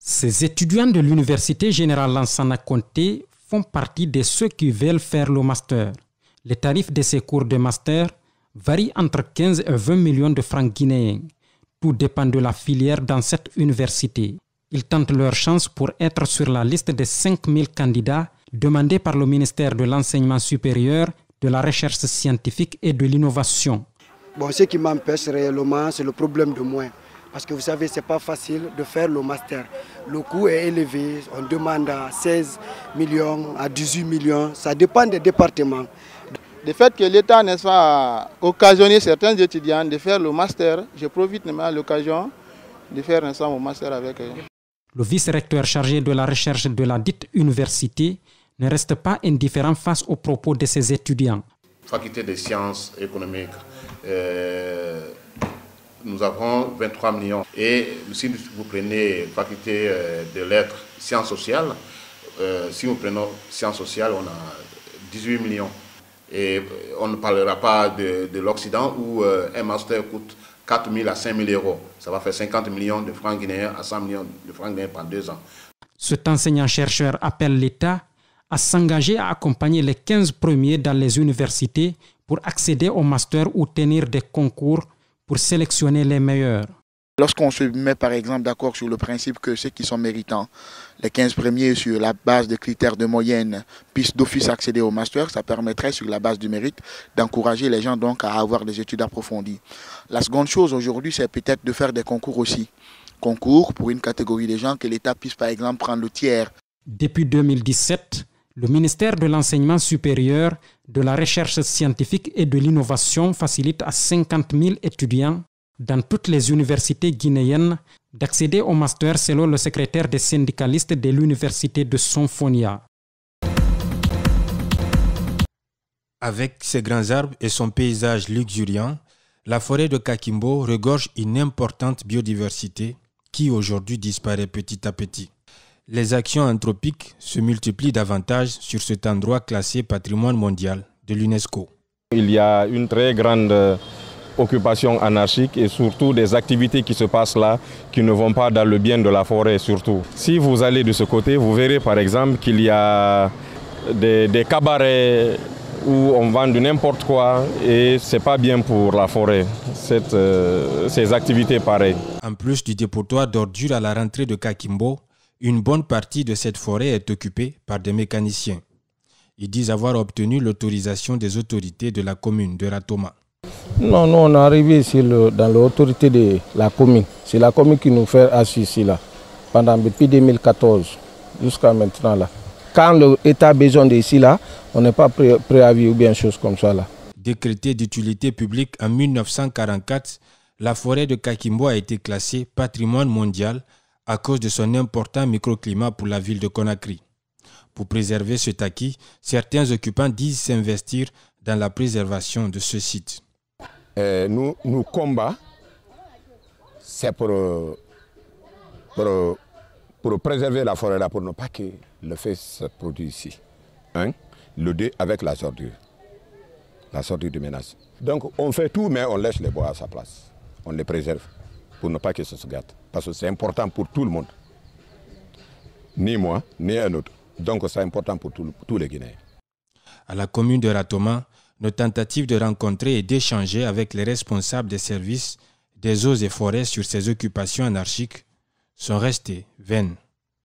Ces étudiants de l'Université générale Lansana Conté font partie de ceux qui veulent faire le master. Les tarifs de ces cours de master varient entre 15 et 20 millions de francs guinéens. Tout dépend de la filière dans cette université. Ils tentent leur chance pour être sur la liste des 5000 candidats demandés par le ministère de l'Enseignement supérieur, de la Recherche scientifique et de l'Innovation. Bon, ce qui m'empêche réellement, c'est le problème de moyens. Parce que vous savez, ce n'est pas facile de faire le master. Le coût est élevé, on demande à 16 millions, à 18 millions, ça dépend des départements. Le fait que l'État, n'est-ce pas, a occasionné certains étudiants de faire le master, je profite de l'occasion de faire ensemble le master avec eux. Le vice-recteur chargé de la recherche de la dite université ne reste pas indifférent face aux propos de ses étudiants. Faculté des sciences économiques, nous avons 23 millions. Et si vous prenez faculté de lettres, sciences sociales, si nous prenons sciences sociales, on a 18 millions. Et on ne parlera pas de l'Occident où un master coûte 4 000 à 5 000 euros. Ça va faire 50 millions de francs guinéens à 100 millions de francs guinéens pendant 2 ans. Cet enseignant-chercheur appelle l'État à s'engager à accompagner les 15 premiers dans les universités pour accéder au master ou tenir des concours pour sélectionner les meilleurs. Lorsqu'on se met par exemple d'accord sur le principe que ceux qui sont méritants, les 15 premiers sur la base de critères de moyenne, puissent d'office accéder au master, ça permettrait sur la base du mérite d'encourager les gens donc à avoir des études approfondies. La seconde chose aujourd'hui, c'est peut-être de faire des concours aussi. Concours pour une catégorie de gens que l'État puisse par exemple prendre le tiers. Depuis 2017, le ministère de l'Enseignement supérieur, de la Recherche scientifique et de l'Innovation facilite à 50 000 étudiants dans toutes les universités guinéennes d'accéder au master selon le secrétaire des syndicalistes de l'université de Sonfonia. Avec ses grands arbres et son paysage luxuriant, la forêt de Kakimbo regorge une importante biodiversité qui aujourd'hui disparaît petit à petit. Les actions anthropiques se multiplient davantage sur cet endroit classé patrimoine mondial de l'UNESCO. Il y a une très grande occupation anarchique et surtout des activités qui se passent là qui ne vont pas dans le bien de la forêt surtout. Si vous allez de ce côté, vous verrez par exemple qu'il y a des cabarets où on vend de n'importe quoi et c'est pas bien pour la forêt, ces activités pareilles. En plus du dépotoir d'ordures à la rentrée de Kakimbo, une bonne partie de cette forêt est occupée par des mécaniciens. Ils disent avoir obtenu l'autorisation des autorités de la commune de Ratoma. Non, nous on est arrivé ici dans l'autorité de la commune. C'est la commune qui nous fait assis ici là, depuis 2014 jusqu'à maintenant là. Quand l'État a besoin d'ici là, on n'est pas préavis ou bien chose comme ça là. Décrétée d'utilité publique en 1944, la forêt de Kakimbo a été classée patrimoine mondial à cause de son important microclimat pour la ville de Conakry. Pour préserver cet acquis, certains occupants disent s'investir dans la préservation de ce site. Nous combat, c'est pour préserver la forêt là, pour ne pas que le fait se produise ici. Le 2 avec la sortie de menace. Donc on fait tout, mais on laisse les bois à sa place. On les préserve pour ne pas que ça se gâte. Parce que c'est important pour tout le monde. Ni moi, ni un autre. Donc c'est important pour tous les Guinéens. À la commune de Ratoma, nos tentatives de rencontrer et d'échanger avec les responsables des services des eaux et forêts sur ces occupations anarchiques sont restées vaines.